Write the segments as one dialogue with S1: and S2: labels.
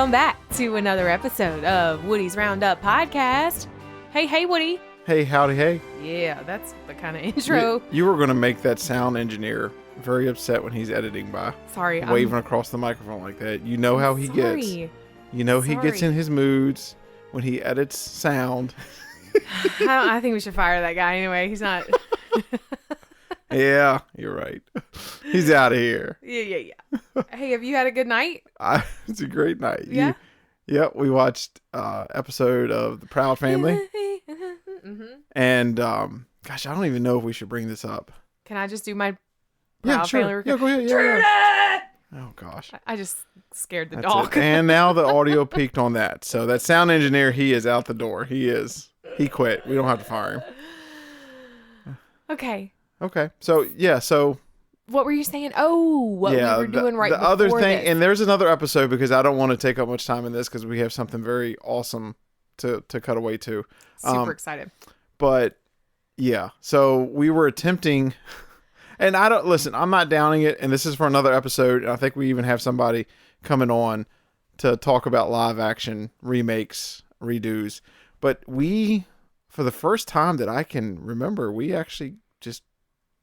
S1: Welcome back to another episode of Woody's Roundup Podcast. Hey, Woody.
S2: Hey, howdy, hey.
S1: Yeah, that's the kind of intro.
S2: You were going to make that sound engineer very upset when he's editing by
S1: Sorry,
S2: waving across the microphone like that. You know how he gets. You know he gets in his moods when he edits sound.
S1: I think we should fire that guy anyway. He's not.
S2: Yeah, you're right. He's out of here.
S1: Yeah. Hey, have you had a good night?
S2: It's a great night.
S1: Yeah?
S2: Yep, we watched episode of The Proud Family.
S1: Mm-hmm.
S2: And, gosh, I don't even know if we should bring this up.
S1: Can I just do my Proud Family?
S2: Yeah, go ahead. Yeah. Oh, gosh.
S1: I just scared the
S2: That's
S1: dog.
S2: it. And now the audio peaked on that. So that sound engineer, he is out the door. He quit. We don't have to fire him.
S1: Okay.
S2: So, yeah,
S1: What were you saying? Oh, what we were doing right
S2: the
S1: before
S2: other thing,
S1: this.
S2: and there's another episode because I don't want to take up much time in this because we have something very awesome to cut away to.
S1: Super excited.
S2: But, yeah, so we were attempting, and I'm not downing it, and this is for another episode, and I think we even have somebody coming on to talk about live action remakes, redos, but we, for the first time that I can remember, we actually just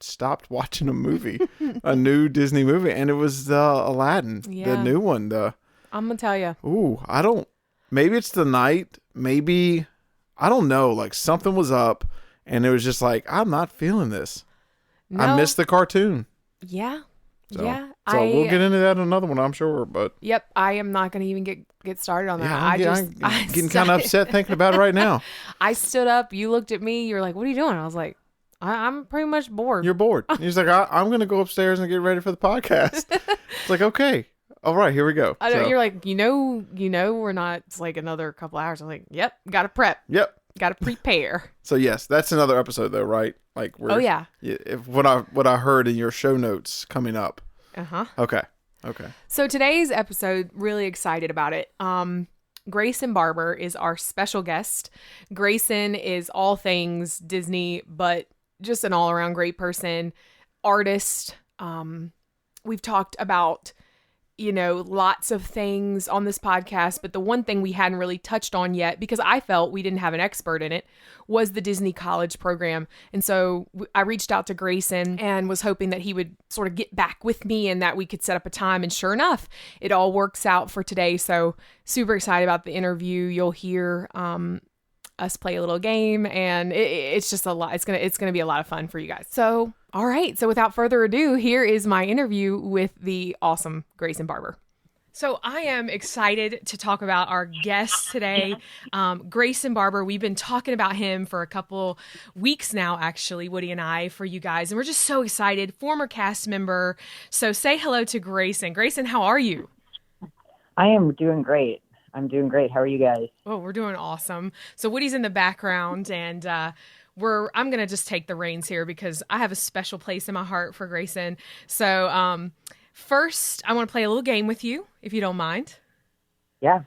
S2: stopped watching a movie, a new Disney movie, and it was Aladdin, the new one.
S1: I'm gonna tell you.
S2: Maybe it's the night, maybe, I don't know, like something was up, and it was just like, I'm not feeling this.
S1: No.
S2: I missed the cartoon.
S1: Yeah.
S2: So
S1: We'll
S2: get into that in another one, I'm sure, but.
S1: Yep, I am not gonna even get started on that.
S2: I'm getting kind of upset thinking about it right now.
S1: I stood up, you looked at me, you were like, what are you doing? I was like, I'm pretty much bored.
S2: You're bored. He's like, I'm going to go upstairs and get ready for the podcast. It's like, okay. All right, here we go.
S1: I know, you're like, you know, we're not, it's like another couple hours. I'm like, yep, got to prep.
S2: Yep.
S1: Got to prepare.
S2: So yes, that's another episode though, right? Like
S1: Oh yeah.
S2: If what I heard in your show notes coming up.
S1: Uh-huh.
S2: Okay.
S1: So today's episode, really excited about it. Grayson Barber is our special guest. Grayson is all things Disney, but just an all-around great person, artist. We've talked about, lots of things on this podcast, but the one thing we hadn't really touched on yet, because I felt we didn't have an expert in it, was the Disney College program. And so I reached out to Grayson and was hoping that he would sort of get back with me and that we could set up a time. And sure enough, it all works out for today. So super excited about the interview. You'll hear us play a little game, and it's just a lot. It's gonna be a lot of fun for you guys. So, all right. So without further ado, here is my interview with the awesome Grayson Barber. So I am excited to talk about our guest today, Grayson Barber. We've been talking about him for a couple weeks now, actually, Woody and I, for you guys, and we're just so excited. Former cast member. So say hello to Grayson. Grayson, how are you?
S3: I am doing great. I'm doing great. How are you guys?
S1: Oh, we're doing awesome. So Woody's in the background, and I'm going to just take the reins here because I have a special place in my heart for Grayson. So first, I want to play a little game with you, if you don't mind.
S3: Yeah.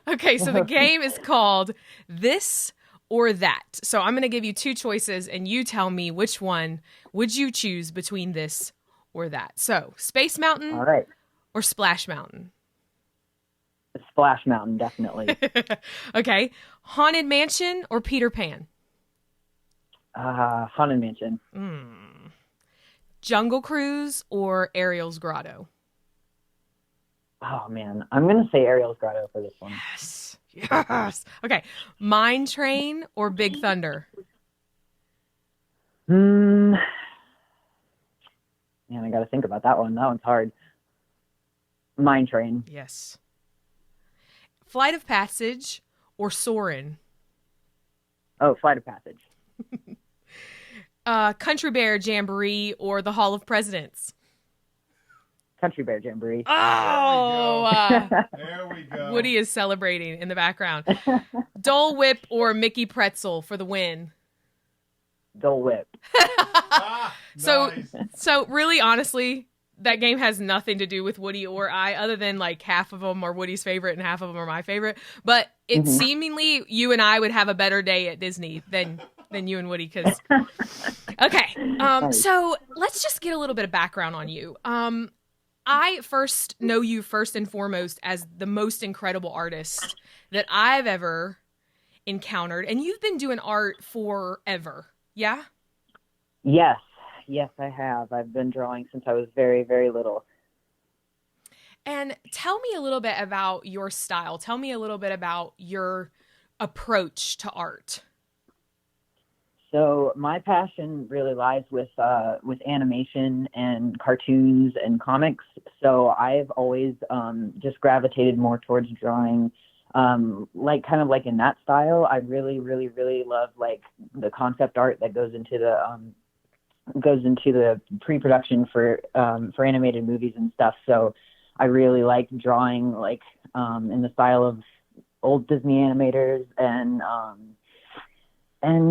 S1: Okay, so the game is called This or That. So I'm going to give you two choices, and you tell me which one would you choose between this or that. So Space Mountain
S3: All right.
S1: or Splash Mountain?
S3: Splash Mountain, definitely.
S1: Okay. Haunted Mansion or Peter Pan?
S3: Haunted Mansion.
S1: Jungle Cruise or Ariel's Grotto?
S3: Oh, man. I'm going to say Ariel's Grotto for this one.
S1: Yes. Okay. Mine Train or Big Thunder?
S3: Man, I got to think about that one. That one's hard. Mine Train.
S1: Yes. Flight of Passage or Soarin'?
S3: Oh, Flight of Passage.
S1: Country Bear Jamboree or the Hall of Presidents?
S3: Country Bear Jamboree.
S1: Oh!
S2: There we go.
S1: Woody is celebrating in the background. Dole Whip or Mickey Pretzel for the win?
S3: Dole Whip.
S1: So really, honestly, that game has nothing to do with Woody or I, other than like half of them are Woody's favorite and half of them are my favorite. But it's seemingly you and I would have a better day at Disney than you and Woody. Okay. So let's just get a little bit of background on you. I first know you first and foremost as the most incredible artist that I've ever encountered. And you've been doing art forever. Yeah?
S3: Yes, yes, I have. I've been drawing since I was very, very little.
S1: And tell me a little bit about your style. Tell me a little bit about your approach to art.
S3: So my passion really lies with animation and cartoons and comics. So I've always just gravitated more towards drawing, like kind of like in that style. I really, really, really love like the concept art that goes into the pre-production for animated movies and stuff. So I really like drawing like in the style of old Disney animators and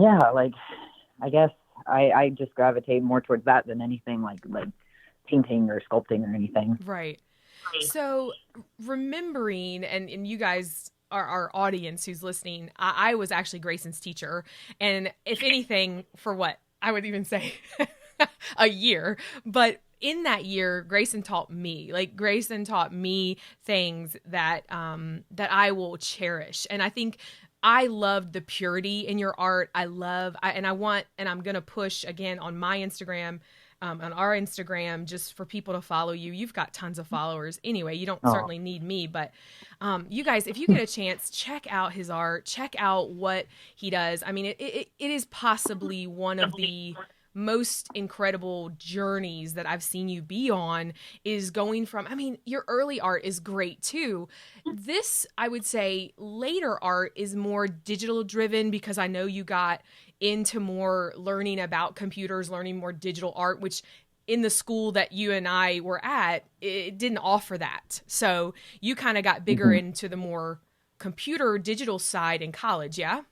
S3: yeah, like I guess I just gravitate more towards that than anything like painting or sculpting or anything.
S1: Right. So remembering, and you guys, our audience who's listening, I was actually Grayson's teacher. And if anything, for what? I would even say a year. But in that year, Grayson taught me. Like Grayson taught me things that that I will cherish. And I think I loved the purity in your art. And I'm gonna push again on my Instagram, on our Instagram, just for people to follow you. You've got tons of followers. Anyway, you don't
S3: Oh,
S1: certainly need me, but you guys, if you get a chance, check out his art. Check out what he does. I mean, it is possibly one of the most incredible journeys that I've seen you be on, is going from, I mean, your early art is great too. This, I would say, later art is more digital driven, because I know you got into more learning about computers, learning more digital art, which in the school that you and I were at, it didn't offer that. So you kind of got bigger
S3: mhm.
S1: into the more computer digital side in college, yeah?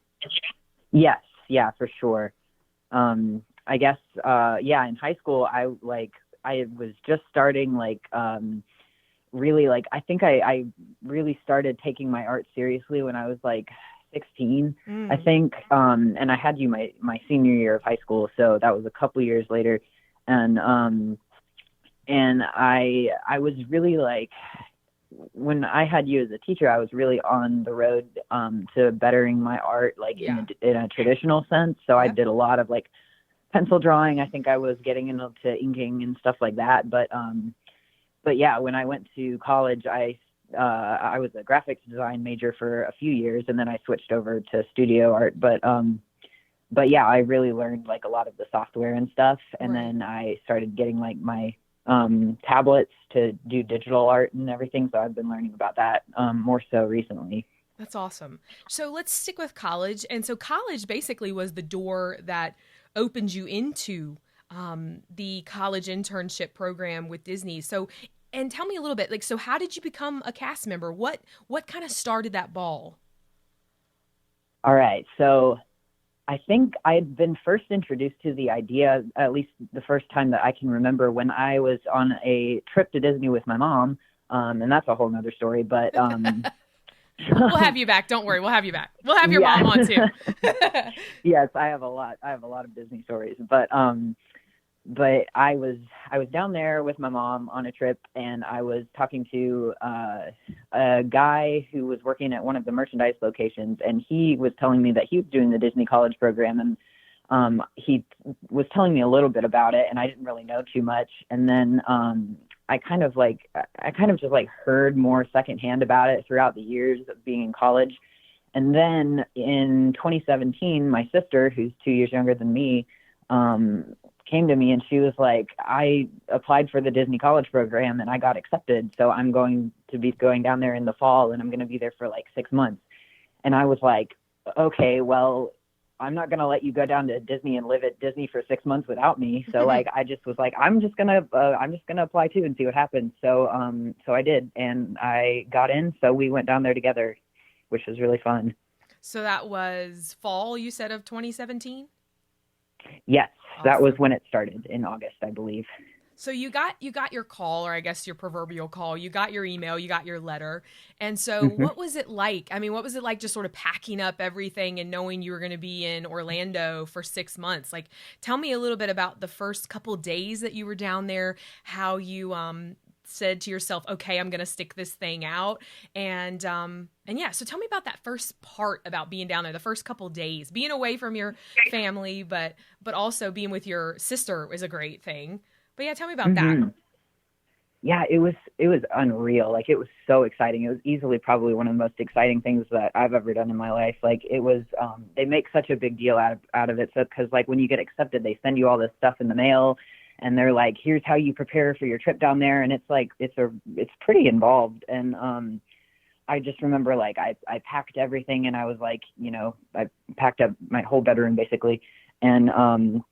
S3: Yes, yeah, for sure. I guess yeah, in high school I was just starting really like I think I really started taking my art seriously when I was like 16, I
S1: Mm,
S3: think. And I had you my senior year of high school, so that was a couple years later. And I was really like, when I had you as a teacher, I was really on the road to bettering my art, like
S1: yeah.
S3: in a traditional sense. So I
S1: Yeah.
S3: did a lot of like pencil drawing. I think I was getting into inking and stuff like that. But yeah, when I went to college, I was a graphics design major for a few years, and then I switched over to studio art. But yeah, I really learned like a lot of the software and stuff, and
S1: Right.
S3: then I started getting like my tablets to do digital art and everything. So I've been learning about that more so recently.
S1: That's awesome. So let's stick with college. And so college basically was the door that opened you into the college internship program with Disney. So, and tell me a little bit, like, so how did you become a cast member? What kind of started that ball?
S3: All right, so I think I had been first introduced to the idea, at least the first time that I can remember, when I was on a trip to Disney with my mom. And that's a whole nother story. But
S1: We'll have you back. Don't worry. We'll have you back. We'll have your
S3: yeah,
S1: mom on too.
S3: yes, I have a lot. I have a lot of Disney stories. But I was down there with my mom on a trip, and I was talking to a guy who was working at one of the merchandise locations, and he was telling me that he was doing the Disney College program, and he was telling me a little bit about it, and I didn't really know too much. And then I kind of just like heard more secondhand about it throughout the years of being in college. And then in 2017, my sister, who's 2 years younger than me, came to me and she was like, I applied for the Disney College program and I got accepted. So I'm going to be going down there in the fall and I'm going to be there for like 6 months. And I was like, okay, well, I'm not going to let you go down to Disney and live at Disney for 6 months without me. So like, I just was like, I'm just going to apply too and see what happens. So I did, and I got in. So we went down there together, which was really fun.
S1: So that was fall, you said, of 2017?
S3: Yes, that was
S1: Awesome.
S3: when it started in August, I believe.
S1: So you got your call, or I guess your proverbial call. You got your email, you got your letter. And so
S3: hmm
S1: what was it like? I mean, what was it like just sort of packing up everything and knowing you were going to be in Orlando for 6 months? Like, tell me a little bit about the first couple days that you were down there, how you said to yourself, okay, I'm going to stick this thing out. And yeah, so tell me about that first part about being down there, the first couple days, being away from your family, but also being with your sister is a great thing. But yeah, tell me about that.
S3: Hmm. Yeah, it was unreal. Like, it was so exciting. It was easily probably one of the most exciting things that I've ever done in my life. Like, it was they make such a big deal out of it. So, because like when you get accepted, they send you all this stuff in the mail, and they're like, here's how you prepare for your trip down there. And it's like it's pretty involved. And I just remember, like, I packed everything, and I was like, I packed up my whole bedroom basically. And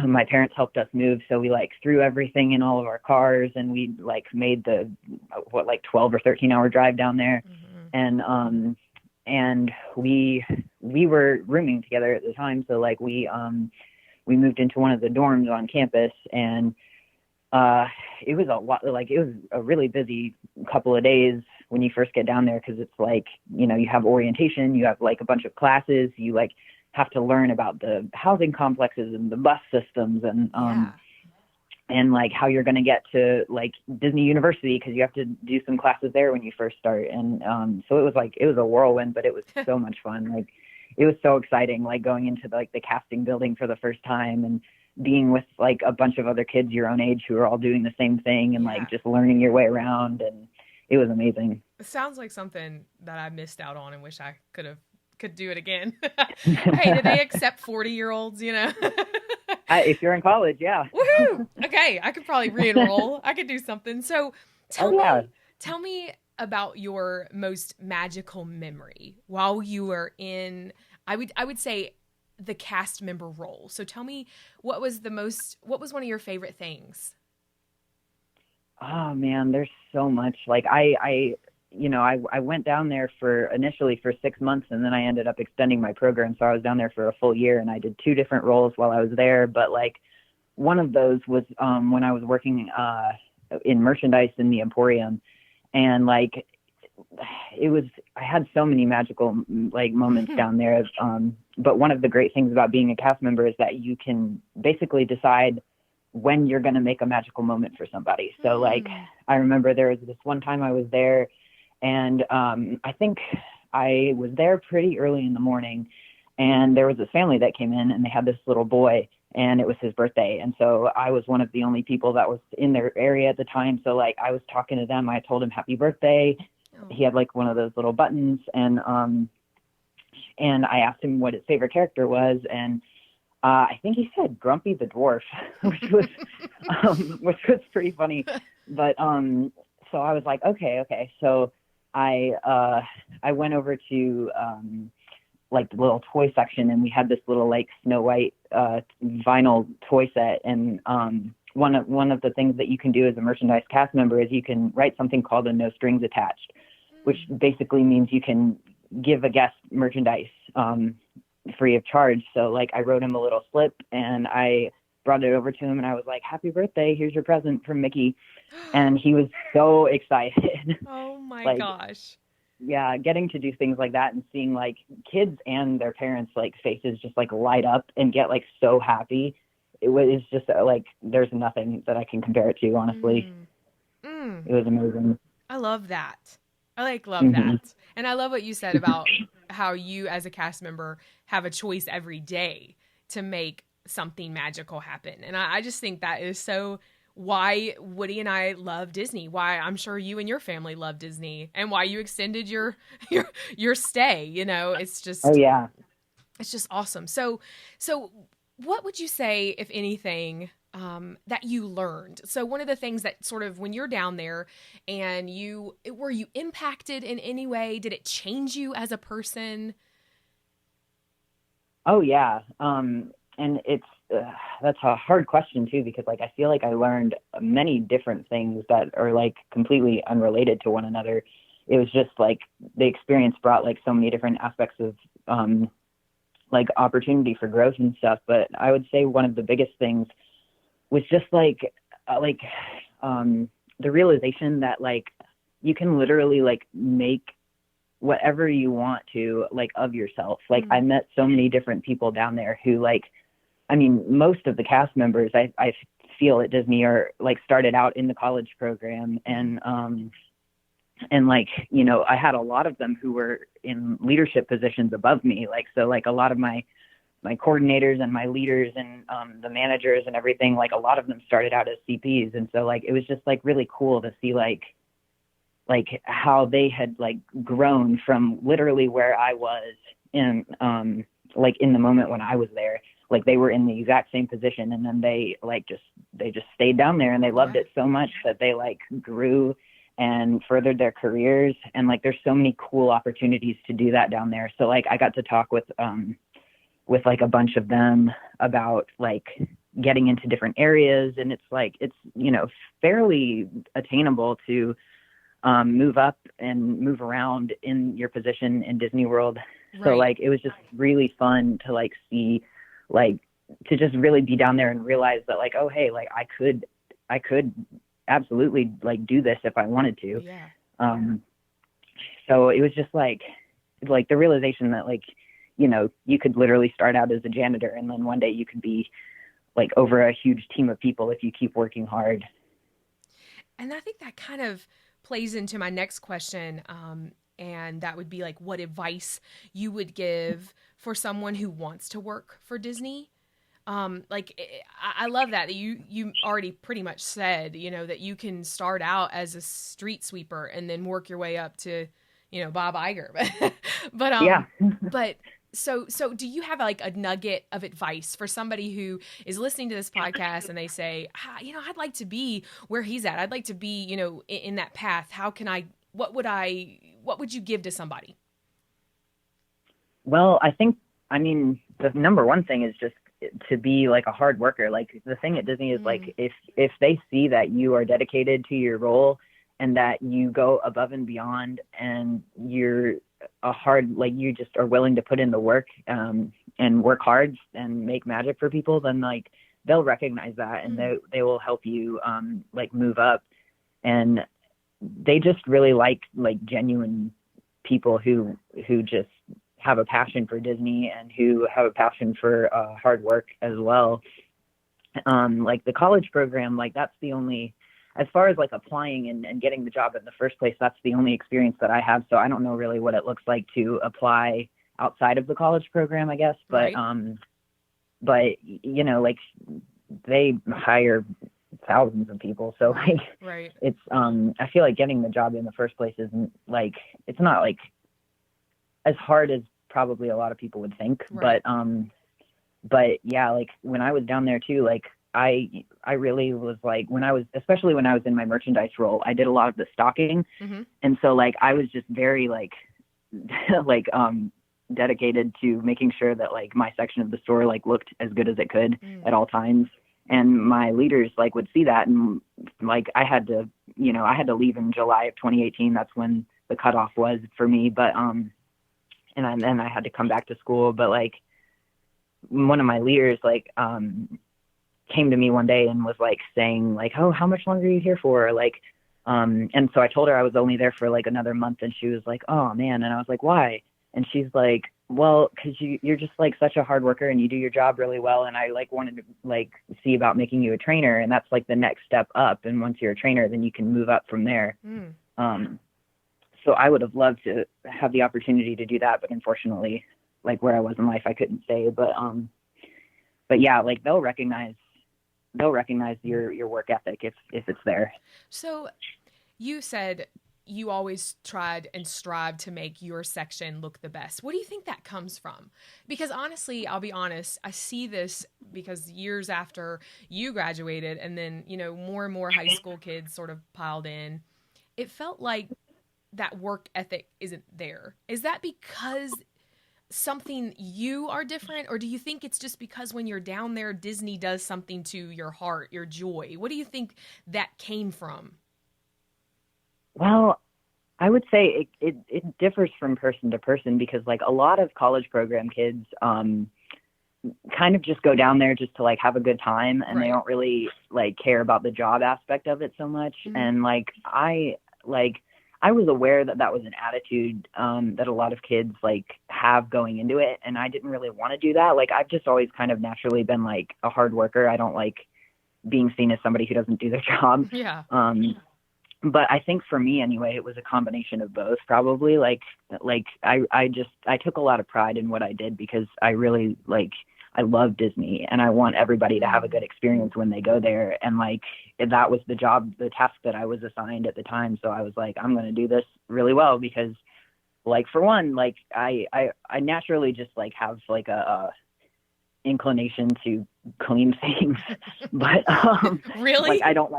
S3: my parents helped us move, so we like threw everything in all of our cars, and we like made the 12 or 13 hour drive down there. And we were rooming together at the time, so like we moved into one of the dorms on campus. And it was a lot, like it was a really busy couple of days when you first get down there, because it's like, you have orientation, you have like a bunch of classes, you like have to learn about the housing complexes and the bus systems, and like how you're going to get to like Disney University, because you have to do some classes there when you first start. And so it was a whirlwind, but it was so much fun. Like, it was so exciting, like going into the casting building for the first time, and being with like a bunch of other kids your own age who are all doing the same thing, and like just learning your way around. And it was amazing.
S1: It sounds like something that I missed out on and wish I could do it again. Hey, do they accept 40-year-olds,
S3: If you're in college, yeah.
S1: Woohoo! Okay, I could probably re-enroll. I could do something. So tell me about your most magical memory while you were in, I would say, the cast member role. So tell me, what was one of your favorite things?
S3: Oh man, there's so much. Like, I went down there initially for 6 months, and then I ended up extending my program. So I was down there for a full year, and I did 2 different roles while I was there. But like, one of those was when I was working in merchandise in the Emporium. And like, I had so many magical like moments down there. But one of the great things about being a cast member is that you can basically decide when you're going to make a magical moment for somebody. So like, I remember there was this one time I was there, and I think I was there pretty early in the morning, and there was this family that came in, and they had this little boy, and it was his birthday. And so I was one of the only people that was in their area at the time. So like, I was talking to them. I told him happy birthday. Oh. He had like one of those little buttons, and I asked him what his favorite character was, and I think he said Grumpy the Dwarf, which was pretty funny. But so I was like, okay. So I went over to like the little toy section, and we had this little like Snow White vinyl toy set. And one of the things that you can do as a merchandise cast member is you can write something called a no strings attached, which basically means you can give a guest merchandise free of charge. So like, I wrote him a little slip, and I brought it over to him, and I was like, happy birthday, here's your present from Mickey. And he was so excited.
S1: Oh my
S3: like,
S1: gosh.
S3: Yeah, getting to do things like that, and seeing like kids and their parents like faces just like light up and get like so happy. It was just like, there's nothing that I can compare it to, honestly. It was amazing.
S1: I love that. I love that. And I love what you said about how you as a cast member have a choice every day to make something magical happen. And I just think that is so why Woody and I love Disney, why I'm sure you and your family love Disney, and why you extended your stay. It's just,
S3: oh yeah,
S1: it's just awesome. So what would you say, if anything, that you learned? So one of the things that sort of, when you're down there, and were you impacted in any way? Did it change you as a person?
S3: Oh yeah. And it's, that's a hard question too, because like, I feel like I learned many different things that are like completely unrelated to one another. It was just like, the experience brought like so many different aspects of, like opportunity for growth and stuff. But I would say one of the biggest things was just like the realization that like, you can literally like make whatever you want to, like, of yourself. Like, I met so many different people down there who, like, I mean, most of the cast members I feel at Disney are like started out in the college program, and like, you know, I had a lot of them who were in leadership positions above me. Like, so like a lot of my coordinators and my leaders and the managers and everything, like a lot of them started out as CPs. And so like, it was just like really cool to see like how they had like grown from literally where I was in, like in the moment when I was there, like they were in the exact same position. And then they just stayed down there and they loved it so much that they like grew and furthered their careers. And like, there's so many cool opportunities to do that down there. So like, I got to talk with like a bunch of them about like getting into different areas. And it's like, it's, you know, fairly attainable to move up and move around in your position in Disney World. Right. So like, it was just really fun to like see, like, to just really be down there and realize that like, oh, hey, like I could absolutely like do this if I wanted to. Yeah. So it was just like the realization that like, you know, you could literally start out as a janitor and then one day you could be like over a huge team of people if you keep working hard.
S1: And I think that kind of plays into my next question. And that would be like what advice you would give for someone who wants to work for Disney. I love that you already pretty much said, you know, that you can start out as a street sweeper and then work your way up to, you know, Bob Iger. but
S3: yeah.
S1: But so do you have like a nugget of advice for somebody who is listening to this podcast and they say, you know, I'd like to be where he's at. I'd like to be, you know, in that path. What would you give to somebody?
S3: Well, I mean, the number one thing is just to be like a hard worker. Like the thing at Disney is like, if they see that you are dedicated to your role and that you go above and beyond and you're you just are willing to put in the work, and work hard and make magic for people, then like they'll recognize that and they will help you, like move up. And they just really like genuine people who just have a passion for Disney and who have a passion for hard work as well. Like the college program, like that's the only, as far as like applying and getting the job in the first place, that's the only experience that I have. So I don't know really what it looks like to apply outside of the college program, I guess. But, right. But you know, like they hire thousands of people. So like,
S1: right.
S3: It's, I feel like getting the job in the first place isn't like, it's not like as hard as probably a lot of people would think. Right. But yeah, like when I was down there too, like I really was like, especially when I was in my merchandise role, I did a lot of the stocking. Mm-hmm. And so like, I was just very like, dedicated to making sure that like my section of the store like looked as good as it could at all times. And my leaders like would see that. And like, I had to leave in July of 2018. That's when the cutoff was for me. But, and then I had to come back to school. But like one of my leaders, like, came to me one day and was like saying like, oh, how much longer are you here for? Like, and so I told her I was only there for like another month, and she was like, oh man. And I was like, why? And she's like, well, cause you're just like such a hard worker and you do your job really well. And I like wanted to like see about making you a trainer. And that's like the next step up. And once you're a trainer, then you can move up from there. So I would have loved to have the opportunity to do that. But unfortunately, like where I was in life, I couldn't stay. But yeah, like they'll recognize your work ethic if it's there.
S1: So you said you always tried and strived to make your section look the best. What do you think that comes from? Because honestly, I'll be honest, I see this because years after you graduated and then, you know, more and more high school kids sort of piled in, it felt like that work ethic isn't there. Is that because something you are different, or do you think it's just because when you're down there, Disney does something to your heart, your joy? What do you think that came from?
S3: Well, I would say it differs from person to person, because like a lot of college program kids kind of just go down there just to like have a good time, and They don't really like care about the job aspect of it so much. Mm-hmm. And like I was aware that was an attitude that a lot of kids like have going into it, and I didn't really want to do that. Like I've just always kind of naturally been like a hard worker. I don't like being seen as somebody who doesn't do their job.
S1: Yeah.
S3: But I think for me anyway, it was a combination of both probably. I took a lot of pride in what I did because I really I love Disney and I want everybody to have a good experience when they go there. And that was the task that I was assigned at the time. So I was like, I'm going to do this really well because for one, I naturally just have a inclination to clean things, but
S1: really,
S3: I don't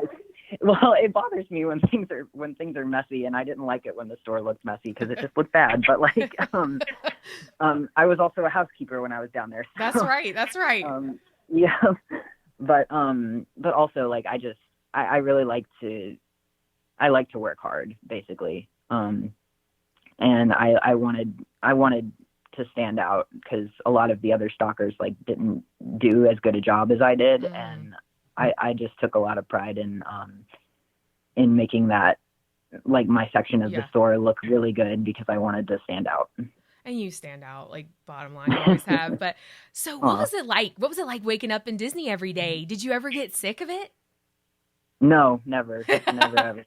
S3: well, it bothers me when things are messy, and I didn't like it when the store looked messy because it just looked bad. But I was also a housekeeper when I was down there. So,
S1: That's right.
S3: Yeah, but also I really like to work hard basically. And I wanted to stand out because a lot of the other stalkers didn't do as good a job as I did, and I just took a lot of pride in making that my section of the store look really good because I wanted to stand out.
S1: And you stand out, bottom line, you always have. But so what was it like? What was it like waking up in Disney every day? Did you ever get sick of it?
S3: No, never ever.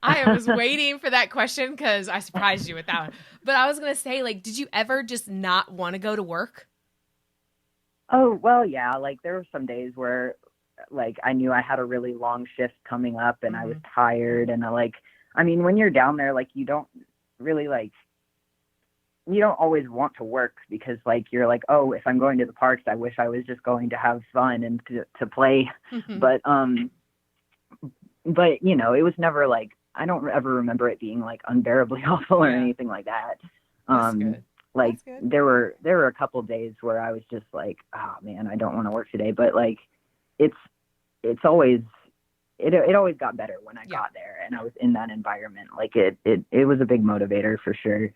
S1: I was waiting for that question because I surprised you with that one. But I was going to say, did you ever just not want to go to work?
S3: Oh, well, yeah. There were some days where I knew I had a really long shift coming up and I was tired. And when you're down there, you don't really you don't always want to work because you're oh, if I'm going to the parks, I wish I was just going to have fun and to play. But it was never I don't ever remember it being unbearably awful or anything like that.
S1: That's good. That's good.
S3: There were a couple days where I was just oh man, I don't want to work today. But it's always it always got better when I got there and I was in that environment. It was a big motivator for sure.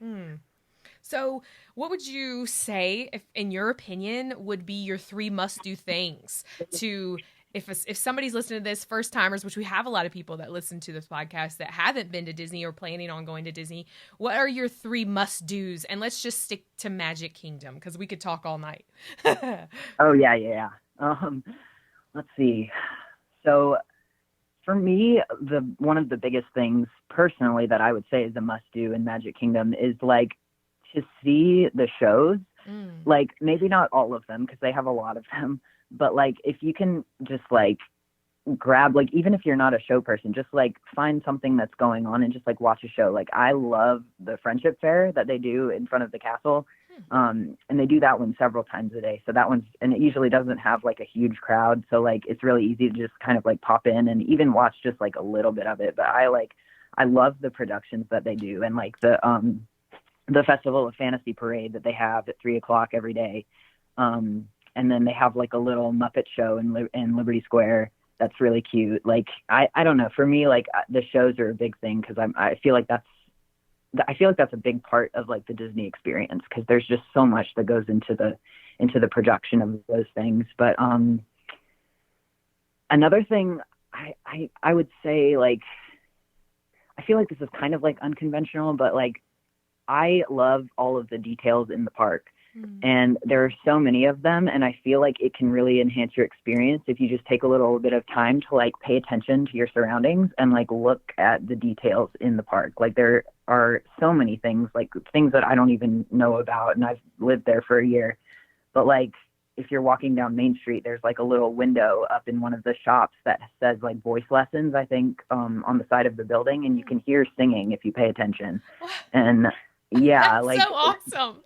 S1: So what would you say, if in your opinion, would be your 3 must-do things to, if somebody's listening to this, first timers, which we have a lot of people that listen to this podcast that haven't been to Disney or planning on going to Disney, what are your 3 must-dos? And let's just stick to Magic Kingdom because we could talk all night.
S3: Oh, yeah. Let's see. So for me, one of the biggest things personally that I would say is a must-do in Magic Kingdom is to see the shows. Maybe not all of them because they have a lot of them, but if you can just grab even if you're not a show person, just find something that's going on and just watch a show. I love the Friendship Fair that they do in front of the castle, and they do that one several times a day. So that one's, and it usually doesn't have a huge crowd, so it's really easy to just kind of pop in and even watch just a little bit of it. But I love the productions that they do, and the Festival of Fantasy parade that they have at 3:00 every day. And then they have a little Muppet show in Liberty Square. That's really cute. I don't know. For me, the shows are a big thing because I feel like that's a big part of the Disney experience because there's just so much that goes into the production of those things. But another thing I would say, I feel like this is kind of unconventional, but I love all of the details in the park. And there are so many of them, and I feel like it can really enhance your experience if you just take a little bit of time to pay attention to your surroundings and look at the details in the park. There are so many things, things that I don't even know about, and I've lived there for a year. But if you're walking down Main Street, there's a little window up in one of the shops that says voice lessons, I think, on the side of the building, and you can hear singing if you pay attention. And yeah,
S1: that's so awesome.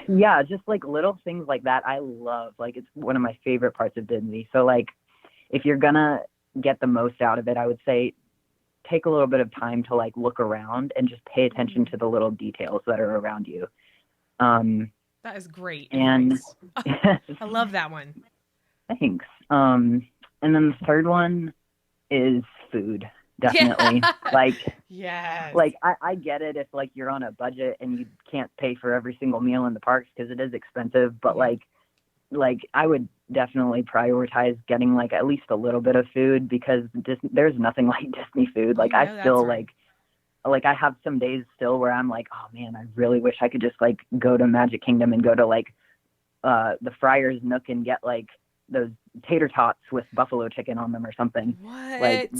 S3: Yeah, just little things like that I love. It's one of my favorite parts of Disney. So if you're gonna get the most out of it, I would say take a little bit of time to look around and just pay attention to the little details that are around you.
S1: That is great.
S3: And
S1: I love that one.
S3: Thanks. And then the third one is food. Definitely.
S1: Yes.
S3: I get it if you're on a budget and you can't pay for every single meal in the parks because it is expensive, but I would definitely prioritize getting at least a little bit of food because there's nothing like Disney food. I still right. I have some days still where I'm oh man, I really wish I could just go to Magic Kingdom and go to the Friar's Nook and get those tater tots with buffalo chicken on them or something.
S1: What?
S3: Like,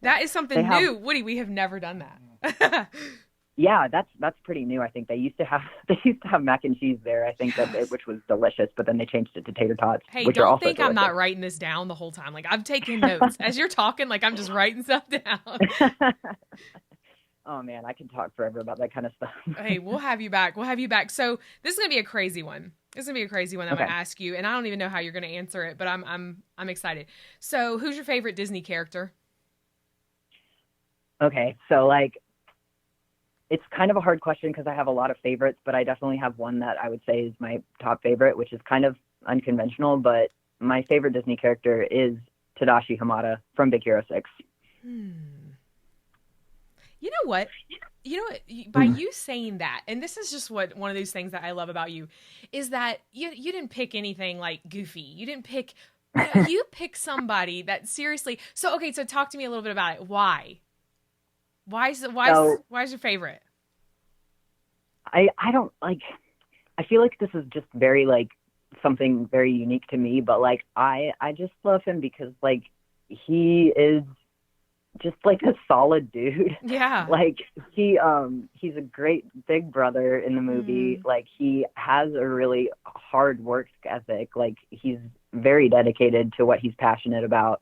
S1: that is something new. Woody, we have never done that.
S3: Yeah, that's pretty new. I think they used to have mac and cheese there. I think which was delicious, but then they changed it to tater tots.
S1: Hey,
S3: which
S1: don't
S3: are also
S1: think
S3: delicious.
S1: I'm not writing this down the whole time. Like, I'm taking notes as you're talking. Like, I'm just writing stuff down.
S3: Oh man, I can talk forever about that kind of stuff.
S1: Hey, we'll have you back. We'll have you back. So this is gonna be a crazy one. This is gonna be a crazy one. I'm gonna ask you, and I don't even know how you're gonna answer it, but I'm excited. So, who's your favorite Disney character?
S3: Okay, so like, it's kind of a hard question because I have a lot of favorites, but I definitely have one that I would say is my top favorite, which is kind of unconventional, but my favorite Disney character is Tadashi Hamada from Big Hero 6.
S1: You know what? By you saying that, and this is just one of those things that I love about you, is that you didn't pick anything like goofy. You didn't pick, you pick somebody that seriously. So, okay, so talk to me a little bit about it. Why? Why is your favorite?
S3: I don't like, I feel like this is just very like something very unique to me, but like I just love him because like he is just like a solid dude.
S1: Yeah.
S3: Like he's a great big brother in the movie. Like he has a really hard work ethic. Like he's very dedicated to what he's passionate about,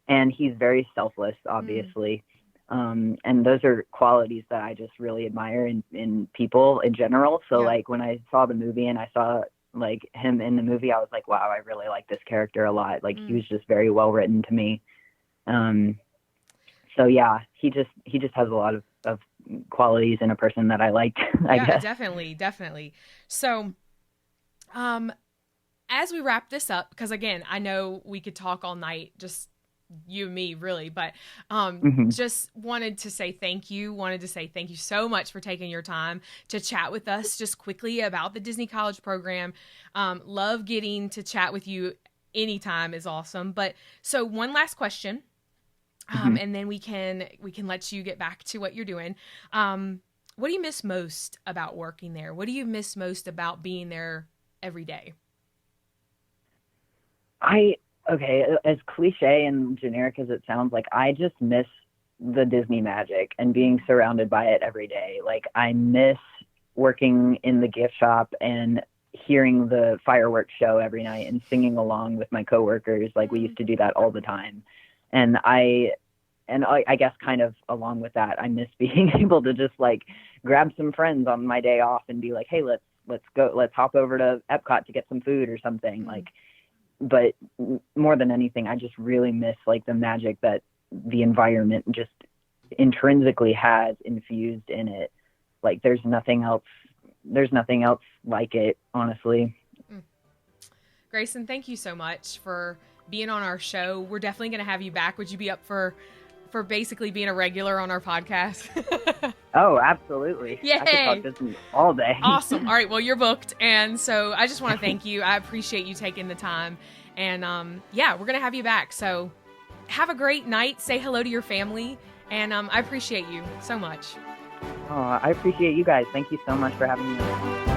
S3: and he's very selfless, obviously. And those are qualities that I just really admire in people in general. So like when I saw the movie and I saw like him in the movie, I was like, wow, I really like this character a lot. Like he was just very well written to me. So yeah, he just has a lot of qualities in a person that I liked, I guess.
S1: Definitely. So, as we wrap this up, because again, I know we could talk all night, just you and me really, but just wanted to say thank you so much for taking your time to chat with us just quickly about the Disney College program. Love getting to chat with you anytime is awesome. But so one last question, and then we can let you get back to what you're doing. What do you miss most about working there? What do you miss most about being there every day?
S3: Okay, as cliche and generic as it sounds, like I just miss the Disney magic and being surrounded by it every day. Like I miss working in the gift shop and hearing the fireworks show every night and singing along with my coworkers. Like we used to do that all the time. And I guess kind of along with that, I miss being able to just like grab some friends on my day off and be like, hey, let's hop over to Epcot to get some food or something. Like, but more than anything, I just really miss like the magic that the environment just intrinsically has infused in it. Like there's nothing else like it, honestly.
S1: Grayson, thank you so much for being on our show. We're definitely going to have you back. Would you be up for basically being a regular on our podcast?
S3: Oh, absolutely.
S1: Yay.
S3: I could talk Disney all day.
S1: Awesome. All right. Well, you're booked. And so I just want to thank you. I appreciate you taking the time. And we're going to have you back. So have a great night. Say hello to your family. And I appreciate you so much.
S3: Oh, I appreciate you guys. Thank you so much for having me on.